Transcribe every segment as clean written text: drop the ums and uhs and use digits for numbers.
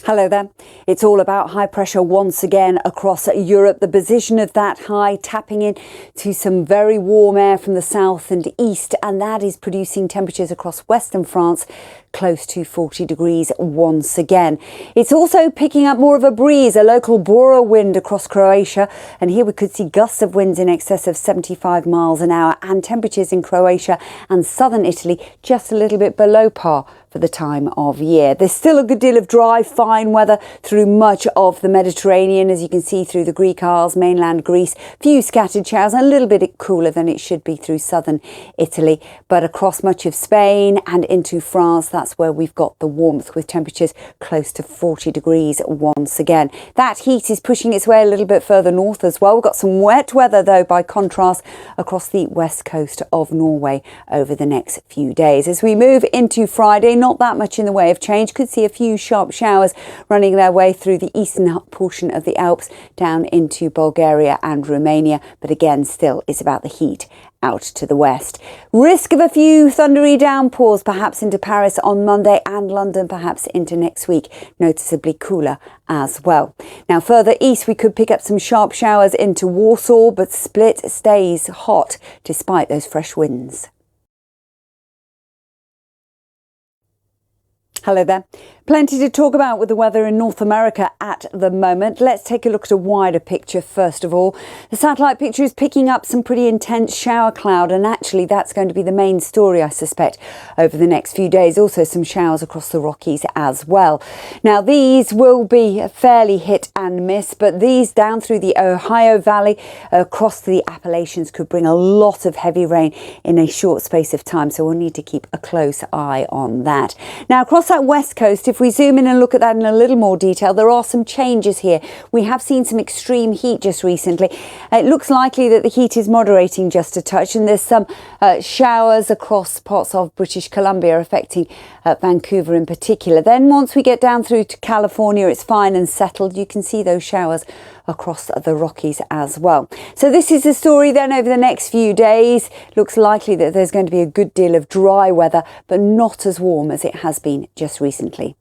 Hello there. It's all about high pressure once again across Europe. The position of that high tapping in to some very warm air from the south and east, and that is producing temperatures across western France close to 40 degrees once again. It's also picking up more of a breeze, a local bora wind across Croatia, and here we could see gusts of winds in excess of 75 miles an hour, and temperatures in Croatia and southern Italy just a little bit below par for the time of year. There's still a good deal of dry, fine weather through much of the Mediterranean, as you can see through the Greek Isles, mainland Greece. Few scattered showers, a little bit cooler than it should be through southern Italy. But across much of Spain and into France, that's where we've got the warmth, with temperatures close to 40 degrees once again. That heat is pushing its way a little bit further north as well. We've got some wet weather, though, by contrast, across the west coast of Norway over the next few days. As we move into Friday, not that much in the way of change. Could see a few sharp showers running their way through the eastern portion of the Alps down into Bulgaria and Romania. But again, still it's about the heat out to the west. Risk of a few thundery downpours perhaps into Paris on Monday, and London perhaps into next week, noticeably cooler as well. Now further east we could pick up some sharp showers into Warsaw, but Split stays hot despite those fresh winds. Hello there. Plenty to talk about with the weather in North America at the moment. Let's take a look at a wider picture first of all. The satellite picture is picking up some pretty intense shower cloud, and actually that's going to be the main story, I suspect, over the next few days. Also some showers across the Rockies as well. Now these will be fairly hit and miss, but these down through the Ohio Valley across the Appalachians could bring a lot of heavy rain in a short space of time, so we'll need to keep a close eye on that. Now across that west coast, if we zoom in and look at that in a little more detail, there are some changes here. We have seen some extreme heat just recently. It looks likely that the heat is moderating just a touch, and there's some showers across parts of British Columbia affecting Vancouver in particular. Then once we get down through to California, it's fine and settled. You can see those showers across the Rockies as well. So this is the story then over the next few days. Looks likely that there's going to be a good deal of dry weather, but not as warm as it has been just recently.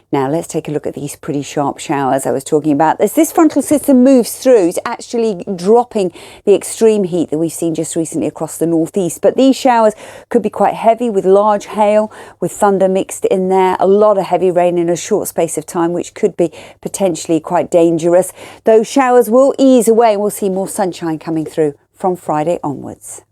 Now let's take a look at these pretty sharp showers I was talking about. As this frontal system moves through, it's actually dropping the extreme heat that we've seen just recently across the northeast. But these showers could be quite heavy, with large hail, with thunder mixed in there. A lot of heavy rain in a short space of time, which could be potentially quite dangerous. Those showers will ease away and we'll see more sunshine coming through from Friday onwards.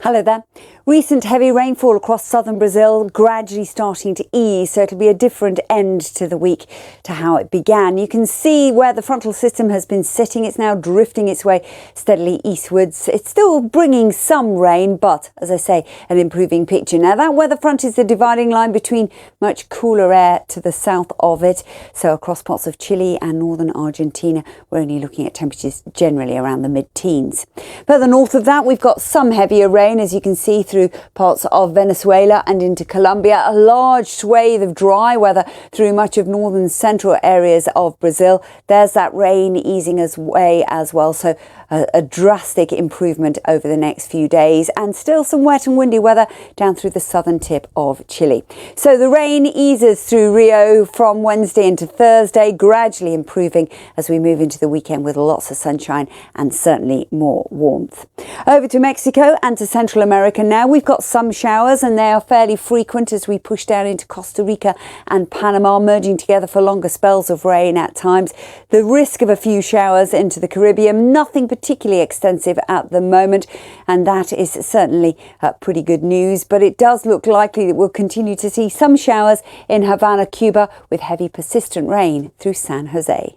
Hello there. Recent heavy rainfall across southern Brazil gradually starting to ease, so it'll be a different end to the week to how it began. You can see where the frontal system has been sitting. It's now drifting its way steadily eastwards. It's still bringing some rain, but as I say, an improving picture. Now that weather front is the dividing line between much cooler air to the south of it. So across parts of Chile and northern Argentina, we're only looking at temperatures generally around the mid-teens. Further north of that, we've got some heavier rain, as you can see, through parts of Venezuela and into Colombia. A large swathe of dry weather through much of northern central areas of Brazil. There's that rain easing away as well, so a drastic improvement over the next few days, and still some wet and windy weather down through the southern tip of Chile. So the rain eases through Rio from Wednesday into Thursday, gradually improving as we move into the weekend with lots of sunshine and certainly more warmth. Over to Mexico and to Central America now. We've got some showers, and they are fairly frequent as we push down into Costa Rica and Panama, merging together for longer spells of rain at times. The risk of a few showers into the Caribbean, nothing particularly extensive at the moment, and that is certainly pretty good news. But it does look likely that we'll continue to see some showers in Havana, Cuba, with heavy persistent rain through San Jose.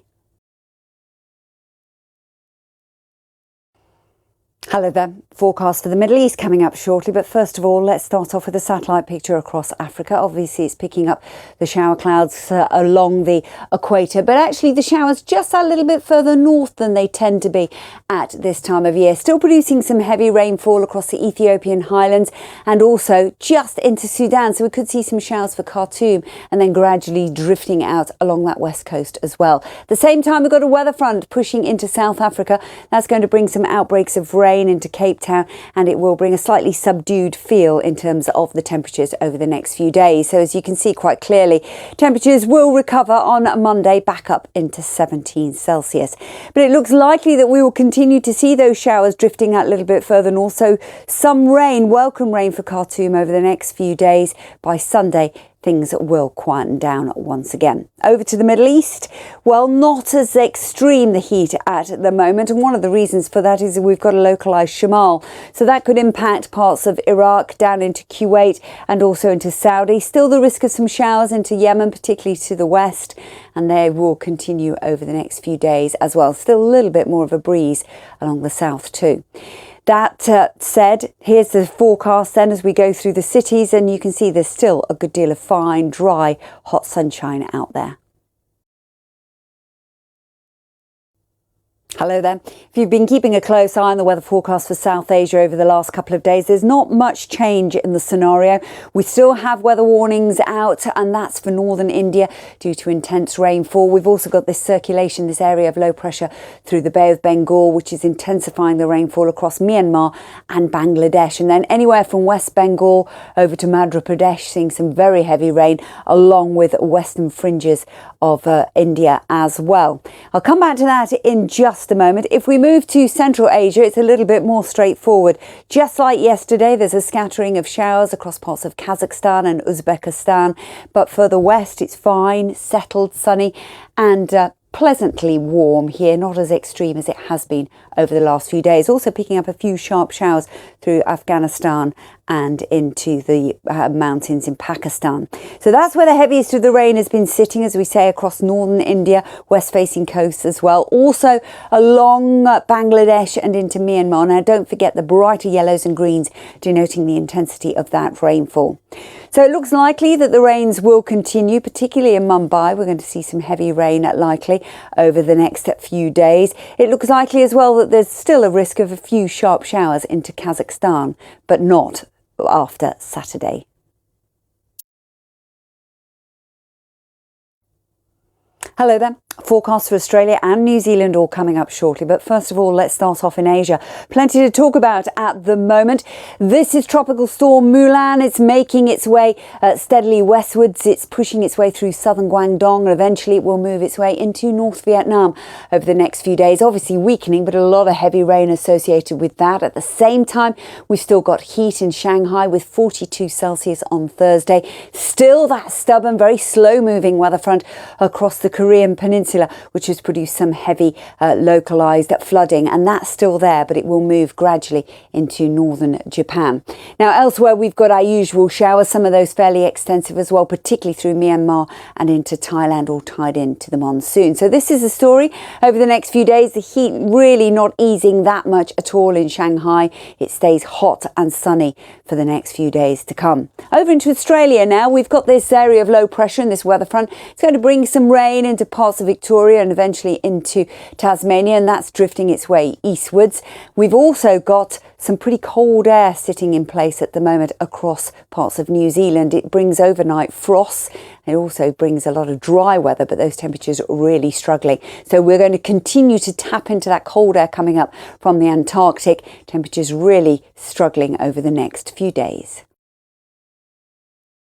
Hello there. Forecast for the Middle East coming up shortly, but first of all, let's start off with a satellite picture across Africa. Obviously, it's picking up the shower clouds along the equator, but actually the showers just a little bit further north than they tend to be at this time of year. Still producing some heavy rainfall across the Ethiopian highlands and also just into Sudan. So we could see some showers for Khartoum and then gradually drifting out along that west coast as well. At the same time, we've got a weather front pushing into South Africa. That's going to bring some outbreaks of rain rain into Cape Town, and it will bring a slightly subdued feel in terms of the temperatures over the next few days. So as you can see quite clearly, temperatures will recover on Monday back up into 17 Celsius. But it looks likely that we will continue to see those showers drifting out a little bit further north. So some rain, welcome rain for Khartoum over the next few days. By Sunday, things will quieten down once again. Over to the Middle East, well, not as extreme the heat at the moment, and one of the reasons for that is we've got a localised shamal, so that could impact parts of Iraq down into Kuwait and also into Saudi. Still the risk of some showers into Yemen, particularly to the west, and they will continue over the next few days as well. Still a little bit more of a breeze along the south too. That said, here's the forecast then as we go through the cities, and you can see there's still a good deal of fine, dry, hot sunshine out there. Hello there. If you've been keeping a close eye on the weather forecast for South Asia over the last couple of days, there's not much change in the scenario. We still have weather warnings out, and that's for northern India due to intense rainfall. We've also got this circulation, this area of low pressure through the Bay of Bengal, which is intensifying the rainfall across Myanmar and Bangladesh. And then anywhere from West Bengal over to Madhya Pradesh, seeing some very heavy rain along with western fringes of India as well. I'll come back to that in just a moment. If we move to Central Asia, it's a little bit more straightforward. Just like yesterday, there's a scattering of showers across parts of Kazakhstan and Uzbekistan, but further west it's fine, settled, sunny and pleasantly warm here, not as extreme as it has been over the last few days. Also picking up a few sharp showers through Afghanistan and into the mountains in Pakistan. So that's where the heaviest of the rain has been sitting, as we say, across northern India, west-facing coasts as well. Also along Bangladesh and into Myanmar. Now don't forget the brighter yellows and greens denoting the intensity of that rainfall. So it looks likely that the rains will continue, particularly in Mumbai. We're going to see some heavy rain likely over the next few days. It looks likely as well that there's still a risk of a few sharp showers into Kazakhstan, but not after Saturday. Hello there. Forecast for Australia and New Zealand all coming up shortly. But first of all, let's start off in Asia. Plenty to talk about at the moment. This is Tropical Storm Mulan. It's making its way steadily westwards. It's pushing its way through southern Guangdong, and eventually it will move its way into North Vietnam over the next few days. Obviously weakening, but a lot of heavy rain associated with that. At the same time, we've still got heat in Shanghai with 42 Celsius on Thursday. Still that stubborn, very slow-moving weather front across the Korean Peninsula, which has produced some heavy localized flooding, and that's still there, but it will move gradually into northern Japan. Now elsewhere we've got our usual showers, some of those fairly extensive as well, particularly through Myanmar and into Thailand, all tied into the monsoon. So this is the story over the next few days. The heat really not easing that much at all in Shanghai. It stays hot and sunny for the next few days to come. Over into Australia now, we've got this area of low pressure in this weather front. It's going to bring some rain into parts of Victoria and eventually into Tasmania, and that's drifting its way eastwards. We've also got some pretty cold air sitting in place at the moment across parts of New Zealand. It brings overnight frost. It also brings a lot of dry weather, but those temperatures are really struggling. So we're going to continue to tap into that cold air coming up from the Antarctic. Temperatures really struggling over the next few days.